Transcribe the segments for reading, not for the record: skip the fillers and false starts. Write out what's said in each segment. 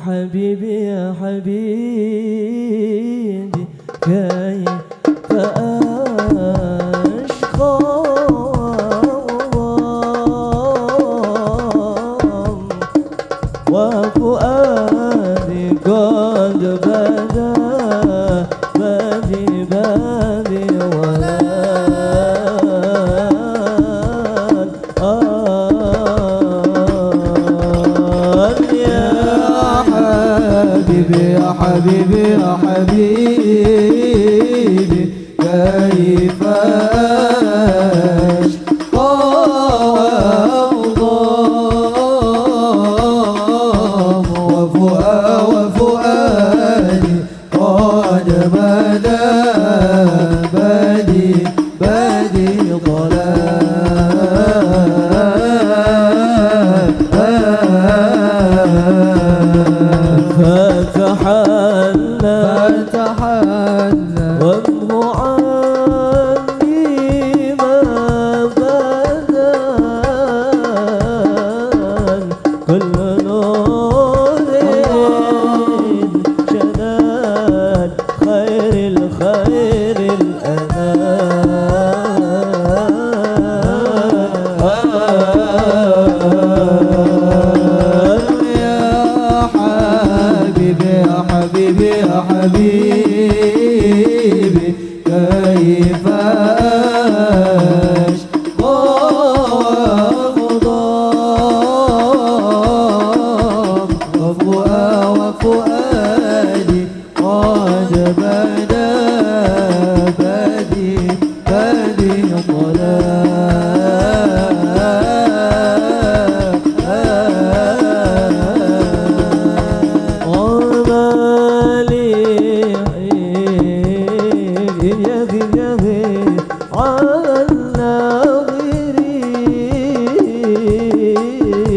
حبيبي يا حبيبي كيف أشقى وفؤادي قد بدا بدي ولا يا حبيبي يا حبيبي كيف أشقى وفؤادي قد بدا بدي فتحلى وابه عني ما بدا كل نور شنان خير الخير حبيبي يا حبيبي كيف أشقى وفؤادي قد بدا بدي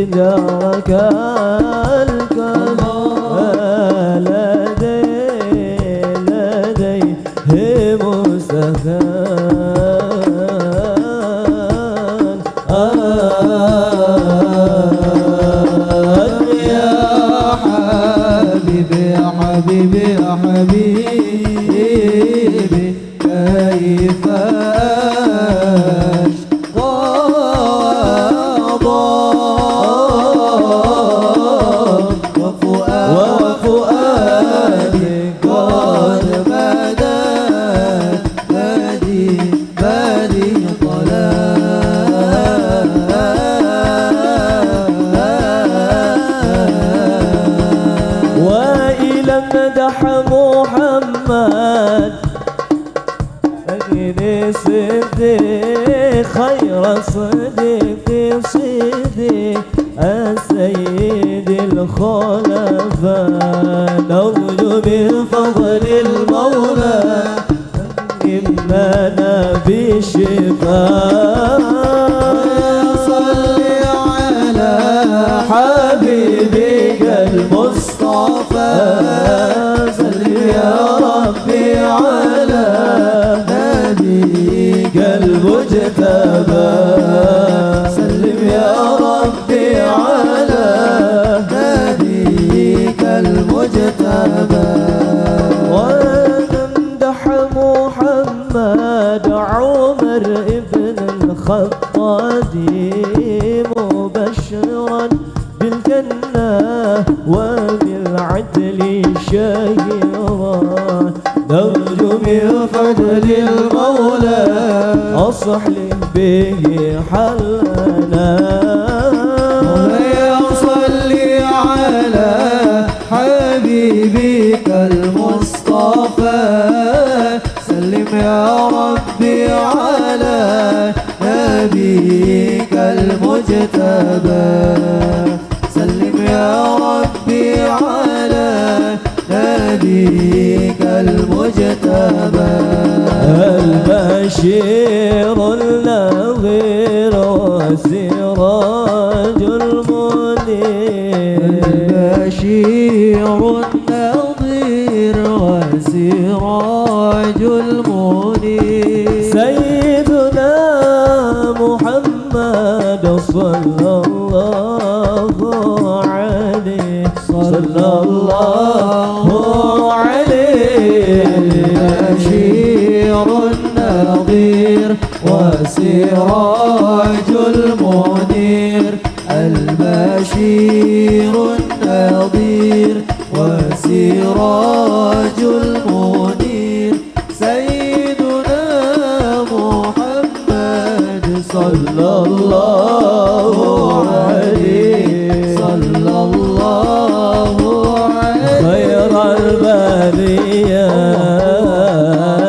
دارك الكمال لديهم سهان يا حبيبي يا حبيبي يا حبيبي كيف وفؤادي قد بدا بدي وإلى مدح محمد أجد صديق خير صديق السيد الخلفاء نرجو من فضل المولى إننا بشفاء صل على حبيبك المصطفى سلم يا ربي على نبيك المجتبى سلم يا ربي على نبيك المجتبى ونمدح محمد عمر ابن الخطاب مبشرا بالجنة وبالعدل شهيرا نرجو من فضل المولى أصلح به حلنا صل على حبيبك المصطفى سلم يا ربي على نبيك المجتبى سلم يا ربي على نبيك المجتبى البشير النظير وسراج المنير البشير النظير وسراج المنير سيدنا محمد صلى الله عليه صلى الله عليه بشير النظير وسراج المنير البشير النظير وسراج المنير سيدنا محمد صلى الله عليه صلى الله عليه خير البرية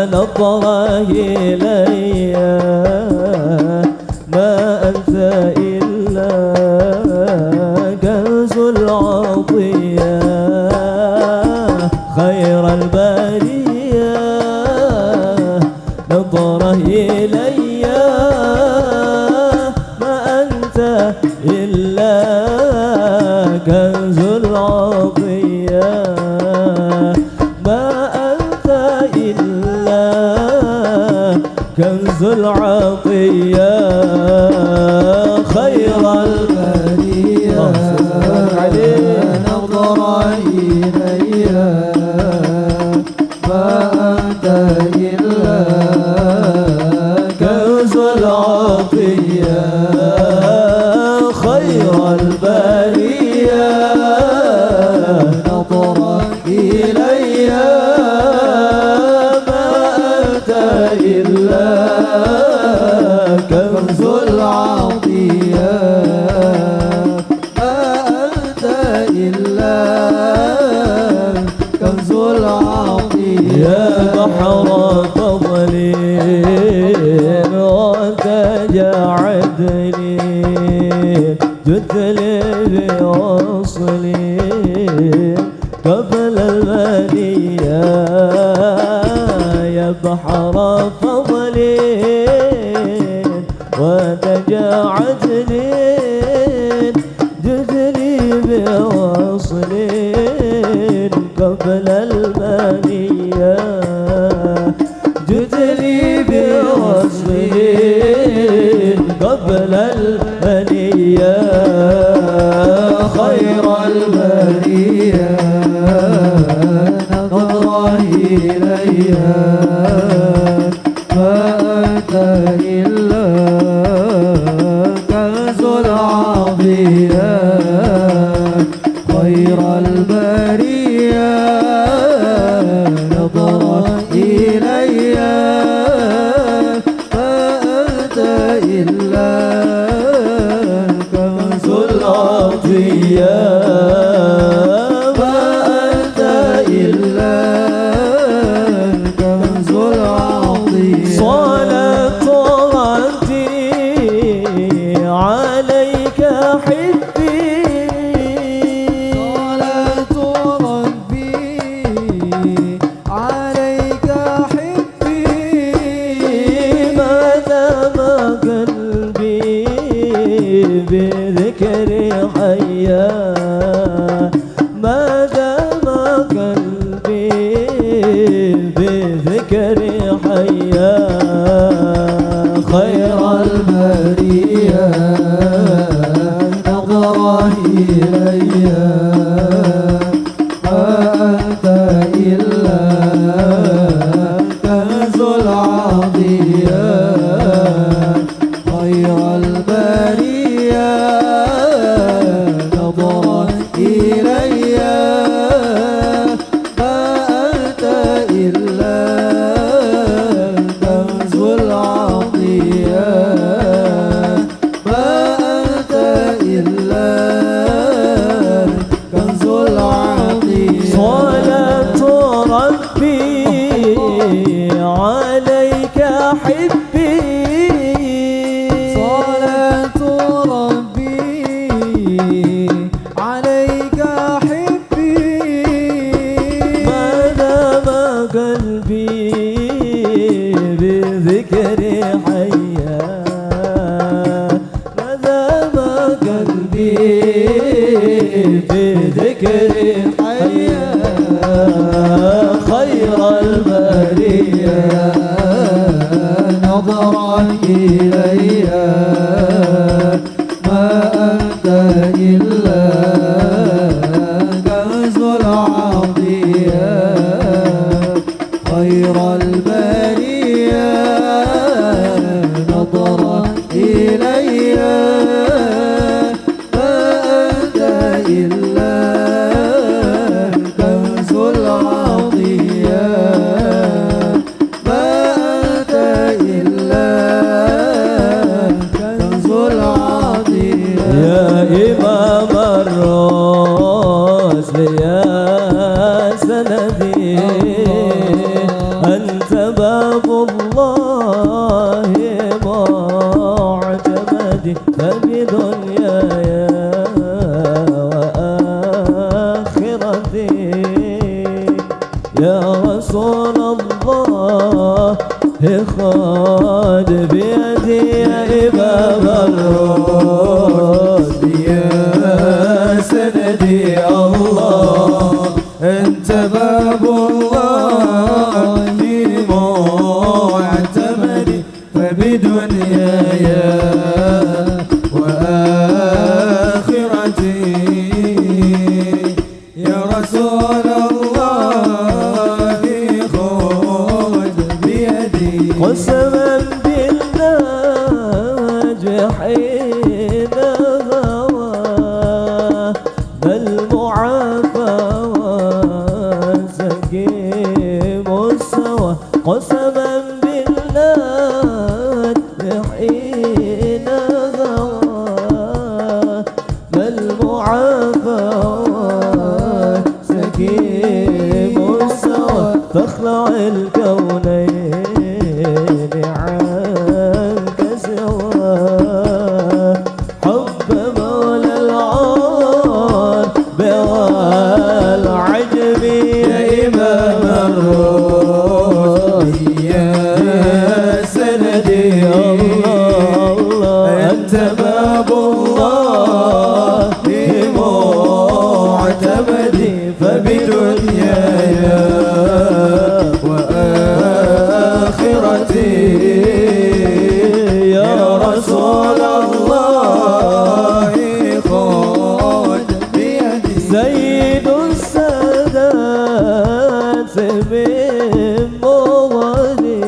نظره إلي ما أنت إلا كنز العطية خير البرية نظره إلي ما أنت إلا كنز العطية ما أنت إلا كنز العطية خير البرية نظر إلي ما أنت إلا كنز العطية خير البرية نظر إلي ما أنت إلا كنز العطية ما أنت إلا كنز العطية يا بحر فضل وتجعدني جد لي بوصلي قبل المنية يا بحر فضل وتجعدني جد لي بوصلي قبل المنية جد لي بوصلي قبل المنية خير البرية نظر إلي ما أنت إلا كنز العطية خير البرية نظر إلي ما أنت إلا كنز العطية ما أنت إلا كنز العطية صلاة ربي عليك حبي صلاة ربي عليك حبي ما دام قلبي بذكر حيا ما دام قلبي بذكر حيا خير البرية نظر إلي ما أنت إلا كنز العطية خير البرية نظر إلي ما أنت إلا كنز العطية ما أنت إلا كنز العطية صلاة ربي عليك حبي صلاة ربي عليك حبي ما دام قلبي بذكر حيا ما دام قلبي بذكر حيا خير البرية نظر إلي ما أنت إلا إلا الكنز العظيم ما أنت إلا الكنز العظيم يا إمام الرسل يا سندي أنت باب الله معتمدي فبدنياي وآخرتي يا رسول الله خذ بيدي يا إمام الرسل يا سندي الله أنت باب الله معتمدي فبدنياي وآخرتي يا رسول الله خذ بيدي قسما بالله حين غوى بل معافى وسقيم السوى قسما بالله حين غوى بل معافى وسقيم السوى فاخلع الكونين عنك سوى حب مولى العرب والعجم يا إمام الرسل يا سندي الله أنت باب الله معتمدي فبدنياي وآخرتي يا رسول الله خذ بيدي سيد السادات من مغني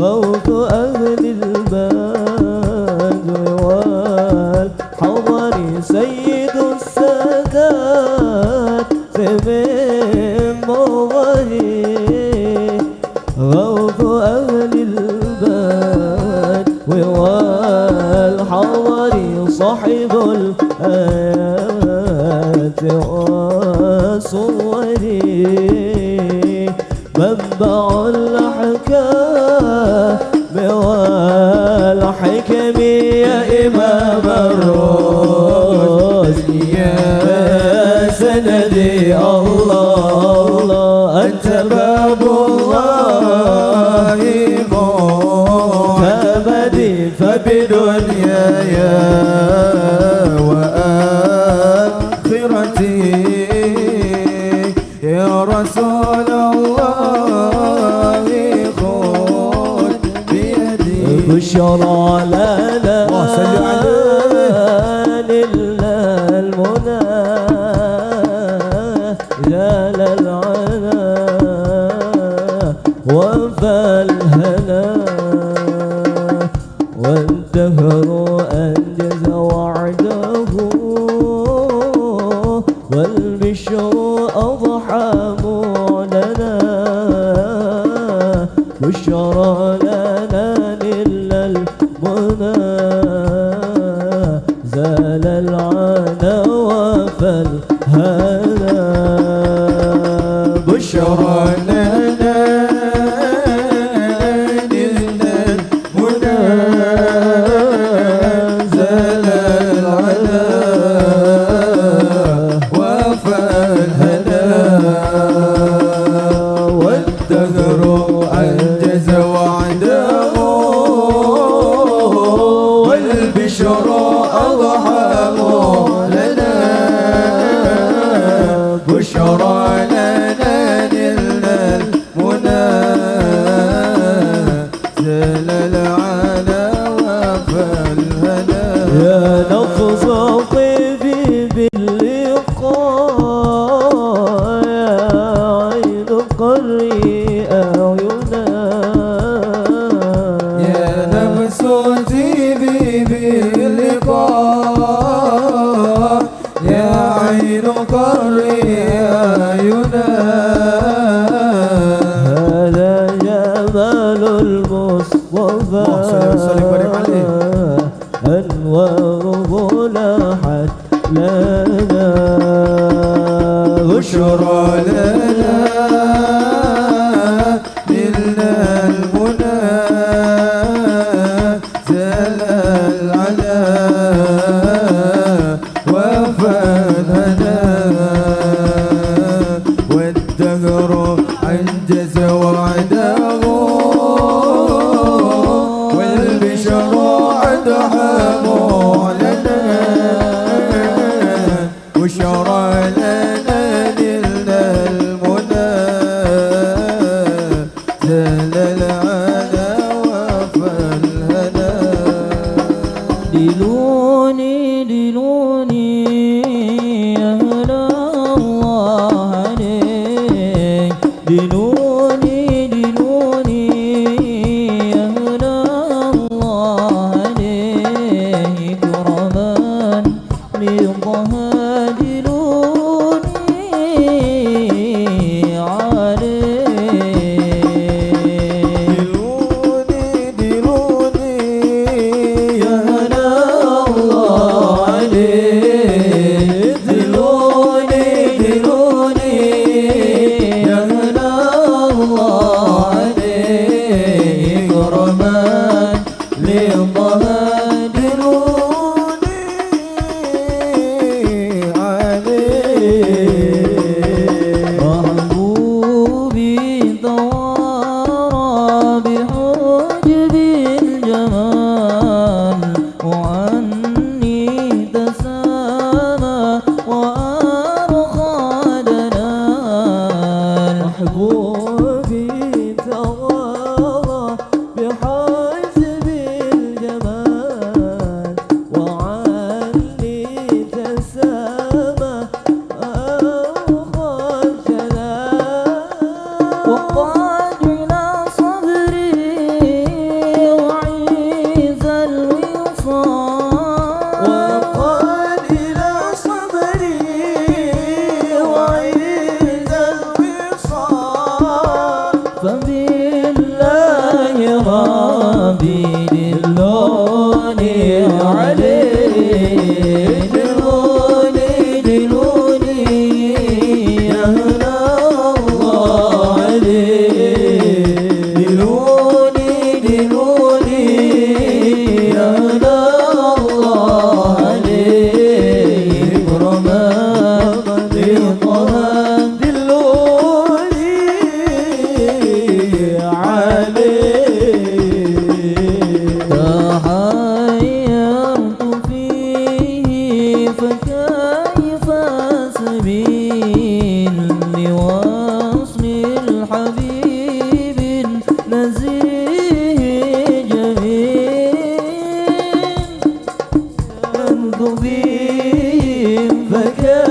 غوث أهل البدو والحضر سيد السادات من مغني غوث أهل البدو والحضر صاحب الآيات والصور منبع الأحكام والحكم يا إمام الرسل يا سندي الله أنت باب الله معتمدي فبدنياي وآخرتي يا رسول الله خذ بيدي بشرى لنا صل عليه لله المنى زال العنا وفالهنا والدهر أنجز وعده والبشر أضحى معلنا بشرى لنا لله المنى زال العنا وفالهنا بشرى لنا للمنى زال العنا وفالهنا والدهر أنجز وعده والبشر أضحى لنا بشرى لنا لله نقري أعينا هذا جمال المصطفى أنواره لاحت لنا بشرى لنا نلنا المنى زال العلا وفادنا والدهر أنجز وعده والبشر أدحى معلنا بشرى لنا نلنا المنى زال العلا وفالهنا دلوني دلوني أهل الله عليك دلوني دلوني أهل الله عليك كرمان لضها دلوني عليك دلوني يا هلا الله عليك دلوني دلوني يا هلا الله عليك كرمان لضها محبوبي ثوار بحجب الجمال وعني تسامى وأرخى دلال محبوبي ثوار بحجب الجمال وعني تسامى وقاد إلى صبري وعيز الوصال وقاد إلى صبري وعيز الوصال فبالله ربي دلوني عليه دلوني دلوني يا هلا الله عليه دلوني دلوني يا هلا الله عليه كرمان لطها دلوني عليه تحيرت فيه فكيف سبيل لوصل الحبيب النزيه جميل أنت فيهم فكيف